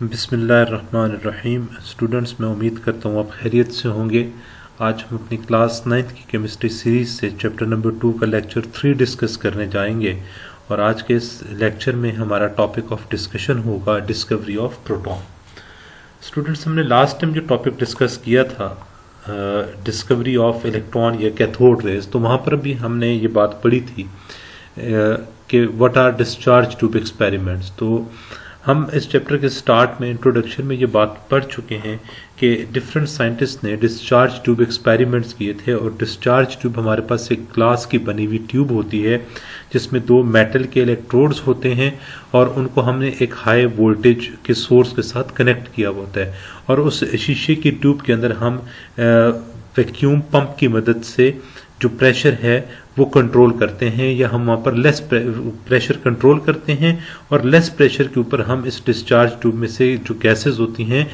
बिस्मिल्लाहिर्रहमानिर्रहीम। स्टूडेंट्स, मैं उम्मीद करता हूँ आप खैरियत से होंगे। आज हम अपनी क्लास 9th की केमिस्ट्री सीरीज़ से चैप्टर नंबर 2 का लेक्चर 3 डिस्कस करने जाएंगे और आज के इस लेक्चर में हमारा टॉपिक ऑफ डिस्कशन होगा डिस्कवरी ऑफ प्रोटॉन। स्टूडेंट्स, हमने लास्ट टाइम जो टॉपिक डिस्कस किया था डिस्कवरी ऑफ इलेक्ट्रॉन या कैथोड रेज, तो वहाँ पर भी हमने ये बात पढ़ी थी कि what are discharge tube experiments. तो हम इस चैप्टर के स्टार्ट में इंट्रोडक्शन में ये बात पढ़ चुके हैं कि डिफरेंट साइंटिस्ट ने डिस्चार्ज ट्यूब एक्सपेरिमेंट्स किए थे। और डिस्चार्ज ट्यूब हमारे पास एक ग्लास की बनी हुई ट्यूब होती है जिसमें 2 मेटल के इलेक्ट्रोड्स होते हैं और उनको हमने एक हाई वोल्टेज के सोर्स के साथ कनेक्ट किया होता है और उस शीशे की ट्यूब के अंदर हम वैक्यूम पंप की मदद से जो प्रेशर है वो कंट्रोल करते हैं, या हम वहाँ पर लेस प्रेशर कंट्रोल करते हैं और लेस प्रेशर के ऊपर हम इस डिस्चार्ज ट्यूब में से जो गैसेस होती हैं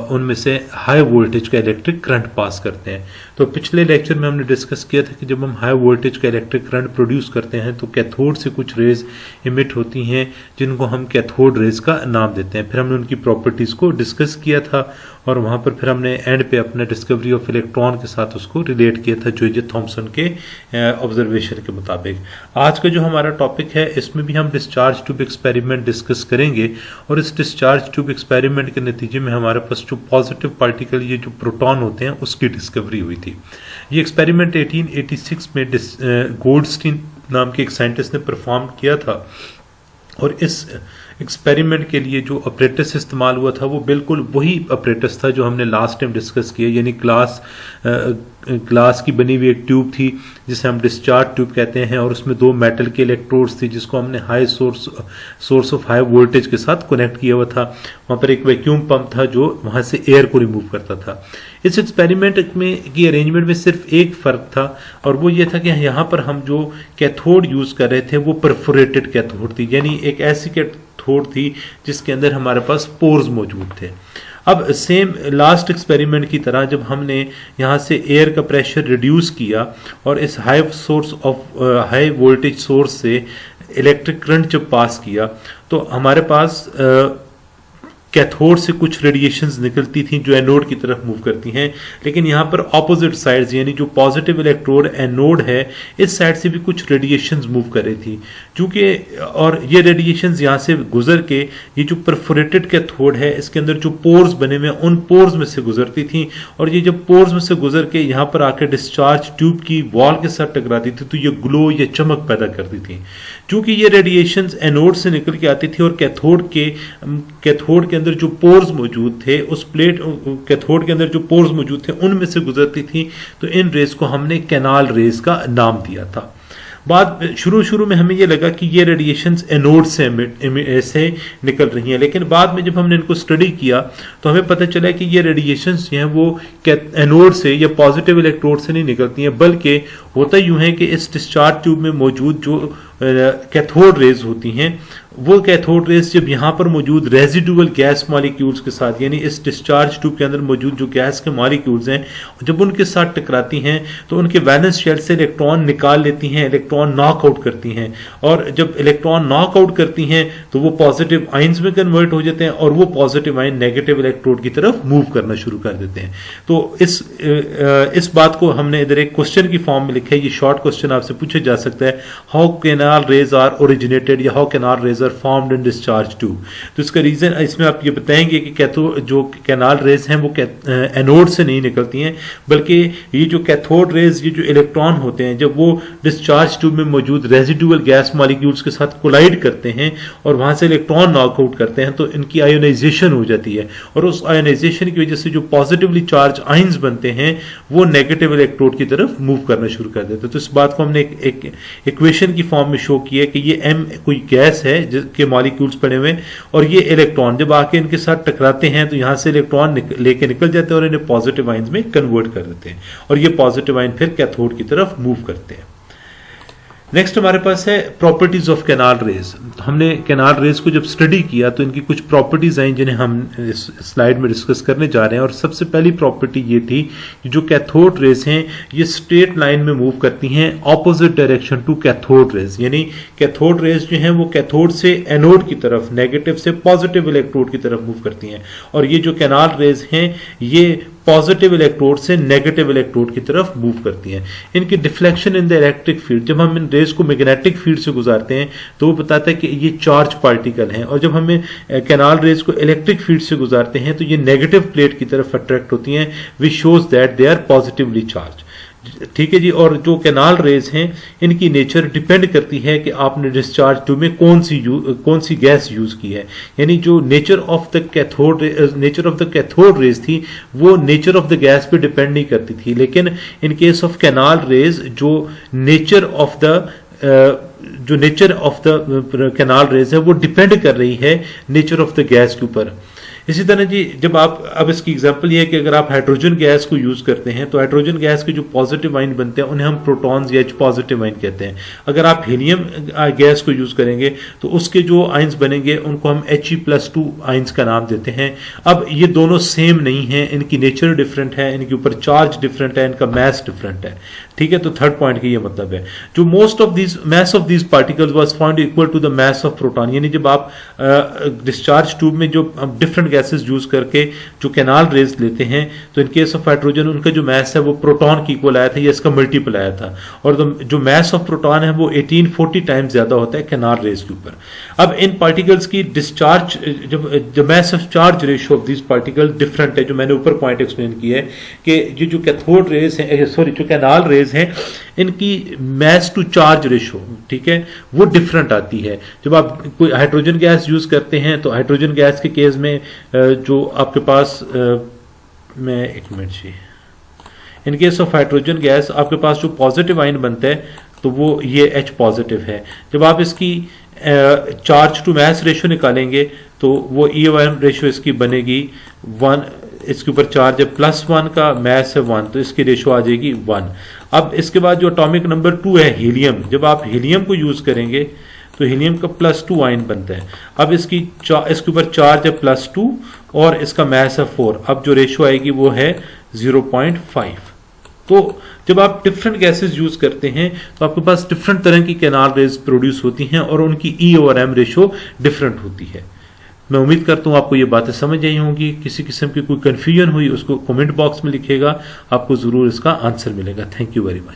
उनमें से हाई वोल्टेज का इलेक्ट्रिक करंट पास करते हैं। तो पिछले लेक्चर में हमने डिस्कस किया था कि जब हम हाई वोल्टेज का इलेक्ट्रिक करंट प्रोड्यूस करते हैं तो कैथोड से कुछ रेज इमिट होती हैं जिनको हम कैथोड रेज का नाम देते हैं। फिर हमने उनकी प्रॉपर्टीज़ को डिस्कस किया था और वहाँ पर फिर हमने एंड पे अपने डिस्कवरी ऑफ इलेक्ट्रॉन के साथ उसको रिलेट किया था जे थॉमसन के ऑब्जर्वेशन के मुताबिक। आज का जो हमारा टॉपिक है इसमें भी हम डिस्चार्ज ट्यूब एक्सपेरिमेंट डिस्कस करेंगे और इस डिस्चार्ज ट्यूब एक्सपेरिमेंट के नतीजे में हमारे पास जो पॉजिटिव पार्टिकल ये जो प्रोटॉन होते हैं उसकी डिस्कवरी हुई थी। ये एक्सपेरिमेंट 1886 में गोल्डस्टीन नाम के एक साइंटिस्ट ने परफॉर्म किया था और इस एक्सपेरिमेंट के लिए जो अपरेटस इस्तेमाल हुआ था वो बिल्कुल वही अपरेटस था जो हमने लास्ट टाइम डिस्कस किया, यानी ग्लास की बनी हुई एक ट्यूब थी जिसे हम डिस्चार्ज ट्यूब कहते हैं और उसमें 2 मेटल के इलेक्ट्रोड्स थी जिसको हमने high source of high voltage के साथ कनेक्ट किया हुआ था। वहाँ पर एक वैक्यूम पंप था जो वहाँ से एयर को रिमूव करता था। इस एक्सपेरिमेंट में की अरेंजमेंट में सिर्फ एक फ़र्क था और वो ये था कि यहाँ पर हम जो कैथोड यूज़ कर रहे थे वो परफोरेटेड कैथोड थी, यानी एक ऐसी कैथोड थी जिसके अंदर हमारे पास पोर्स मौजूद थे। अब सेम लास्ट एक्सपेरिमेंट की तरह जब हमने यहाँ से एयर का प्रेशर रिड्यूस किया और इस हाई वोल्टेज सोर्स से इलेक्ट्रिक करंट जब पास किया तो हमारे पास कैथोड से कुछ रेडिएशंस निकलती थी जो एनोड की तरफ मूव करती हैं, लेकिन यहाँ पर ऑपोजिट साइड्स यानी जो पॉजिटिव इलेक्ट्रोड एनोड है इस साइड से भी कुछ रेडिएशंस मूव कर रही थी क्योंकि और ये रेडिएशंस यहाँ से गुजर के ये जो परफोरेटेड कैथोड है इसके अंदर जो पोर्स बने हुए उन पोर्स में से गुजरती थी और ये जब पोर्स में से गुजर के यहाँ पर आकर डिस्चार्ज ट्यूब की वॉल के साथ टकराती थी तो ये ग्लो या चमक पैदा करती थी। क्योंकि ये रेडिएशंस एनोड से निकल के आती थी और कैथोड के अंदर जो पोर्स मौजूद थे उस कैथोड के अंदर जो पोर्स मौजूद थे उनमें से गुजरती थी, तो इन रेज को हमने कैनाल रेज का नाम दिया था। शुरू में हमें ये लगा कि ये रेडिएशंस एनोड से निकल रही हैं, लेकिन बाद में जब हमने इनको स्टडी किया तो हमें पता चला कि ये रेडिएशंस जो हैं वो एनोड से या पॉजिटिव इलेक्ट्रोड से नहीं निकलती हैं, बल्कि होता यूं है कि इस डिस्चार्ज ट्यूब में मौजूद जो कैथोड रेज होती हैं वो कैथोड रेज जब यहाँ पर मौजूद रेजिडुअल गैस मॉलिक्यूल्स के साथ यानी इस डिस्चार्ज ट्यूब के अंदर मौजूद जो गैस के मॉलिक्यूल्स हैं जब उनके साथ टकराती हैं तो उनके वैलेंस शेल से इलेक्ट्रॉन निकाल लेती हैं, इलेक्ट्रॉन नॉकआउट करती हैं और जब इलेक्ट्रॉन नॉकआउट करती हैं तो वो पॉजिटिव आइंस में कन्वर्ट हो जाते हैं और वो पॉजिटिव आइन नेगेटिव इलेक्ट्रोड की तरफ मूव करना शुरू कर देते हैं। तो इस बात को हमने इधर एक क्वेश्चन की फॉर्म में लिखा है। ये शॉर्ट क्वेश्चन आपसे पूछा जा सकता है, how canal rays are originated या how canal rays are formed in discharge tube. तो इसका रीजन इसमें आप ये बताएंगे कि जो कैनाल रेज हैं वो एनोड से नहीं निकलती हैं, बल्कि ये जो कैथोड रेज ये जो इलेक्ट्रॉन होते हैं जब वो डिस्चार्ज ट्यूब में मौजूद रेजिडुअल गैस मॉलिक्यूल्स के साथ कोलाइड करते हैं और वहां से इलेक्ट्रॉन नॉकआउट करते हैं तो इनकी आयोनाइजेशन हो जाती है और उस आयोनाइजेशन की वजह से जो पॉजिटिवली चार्ज आइंस बनते हैं वो नेगेटिव इलेक्ट्रोड की तरफ मूव करना शुरू कर देते हैं। तो इस बात को हमने एक इक्वेशन की फॉर्म में शो किया कि ये m कोई गैस है जिसके मॉलिक्यूल्स पड़े हुए और ये इलेक्ट्रॉन जब आके इनके साथ टकराते हैं तो यहाँ से इलेक्ट्रॉन लेके निकल जाते हैं और इन्हें पॉजिटिव आइंस में कन्वर्ट कर देते हैं और ये पॉजिटिव आइन फिर कैथोड की तरफ मूव करते हैं। नेक्स्ट हमारे पास है प्रॉपर्टीज ऑफ कैनाल रेज। हमने कैनाल रेज को जब स्टडी किया तो इनकी कुछ प्रॉपर्टीज आई जिन्हें हम इस स्लाइड में डिस्कस करने जा रहे हैं। और सबसे पहली प्रॉपर्टी ये थी कि जो कैथोड रेज हैं ये स्ट्रेट लाइन में मूव करती हैं opposite direction to cathode rays, यानी कैथोड रेज जो हैं वो कैथोड से एनोड की तरफ, नेगेटिव से पॉजिटिव इलेक्ट्रोड की तरफ मूव करती हैं। और ये जो कैनाल रेज हैं ये पॉजिटिव इलेक्ट्रोड से नेगेटिव इलेक्ट्रोड की तरफ मूव करती हैं। इनकी deflection in the electric field, जब हम इन रेज को मैग्नेटिक फील्ड से गुजारते हैं तो वो बताता है कि ये चार्ज पार्टिकल हैं, और जब हमें कैनाल रेज को इलेक्ट्रिक फील्ड से गुजारते हैं तो ये नेगेटिव प्लेट की तरफ अट्रैक्ट होती हैं, which shows that they are positively charge. ठीक है जी। और जो कैनाल रेज हैं इनकी नेचर डिपेंड करती है कि आपने डिस्चार्ज ट्यूब में कौन सी गैस यूज की है, यानी जो nature of the cathode rays थी वो नेचर ऑफ द गैस पे डिपेंड नहीं करती थी। लेकिन in case of canal rays जो nature of the canal rays है वो डिपेंड कर रही है नेचर ऑफ द गैस के ऊपर। इसी तरह जी जब आप, अब इसकी एग्जांपल ये है कि अगर आप हाइड्रोजन गैस को यूज करते हैं तो हाइड्रोजन गैस के जो पॉजिटिव आयन बनते हैं उन्हें हम प्रोटॉन्स या H पॉजिटिव आयन कहते हैं। अगर आप हीलियम गैस को यूज करेंगे तो उसके जो आयन्स बनेंगे उनको हम He+2 आयन्स का नाम देते हैं। अब ये दोनों सेम नहीं है, इनकी नेचर डिफरेंट है, इनके ऊपर चार्ज डिफरेंट है, इनका मैस डिफरेंट है। ठीक है, तो थर्ड पॉइंट का ये मतलब है जो mass of these particles was found equal to the mass of proton, यानी जब आप डिस्चार्ज ट्यूब में जो डिफरेंट गैसेस यूज करके जो कैनाल रेज लेते हैं तो इन केस ऑफ हाइड्रोजन उनका जो मैस है वो प्रोटॉन की इक्वल आया था या इसका मल्टीपल आया था, और जो मैस ऑफ प्रोटॉन है वो 1840 टाइम्स ज्यादा होता है कैनाल रेज के ऊपर। अब इन पार्टिकल्स की डिस्चार्ज जो mass of charge ratio of this particle different है, जो मैंने ऊपर पॉइंट एक्सप्लेन किया है कि जो कैथोड रेज है, सॉरी जो कैनाल रेज हैं इनकी मैस टू चार्ज रेशो, ठीक है, वो डिफरेंट आती है। जब आप कोई हाइड्रोजन गैस यूज करते हैं तो हाइड्रोजन गैस के केस में जो आपके पास मैं एक मिनट जी, in case of hydrogen gas आपके पास जो पॉजिटिव आयन बनता है तो वो ये H पॉजिटिव है। जब आप इसकी चार्ज टू मैस रेशो निकालेंगे तो वो E1 रेशो इसकी बनेगी 1, इसके ऊपर चार्ज है +1 का, मैस है 1, तो इसकी रेशो आ जाएगी 1। अब इसके बाद जो एटॉमिक नंबर 2 है हीलियम, जब आप हीलियम को यूज करेंगे तो हीलियम का +2 आयन बनता है। अब इसके ऊपर चार्ज है +2 और इसका मैस है 4। अब जो रेशो आएगी वो है 0.5। तो जब आप डिफरेंट गैसेस यूज करते हैं तो आपके पास डिफरेंट तरह की कैनाल रेज प्रोड्यूस होती हैं और उनकी E/M रेशो डिफरेंट होती है। मैं उम्मीद करता हूं आपको ये बातें समझ आई होंगी। किसी किस्म की कोई कंफ्यूजन हुई उसको कमेंट बॉक्स में लिखिएगा, आपको जरूर इसका आंसर मिलेगा। Thank you very much.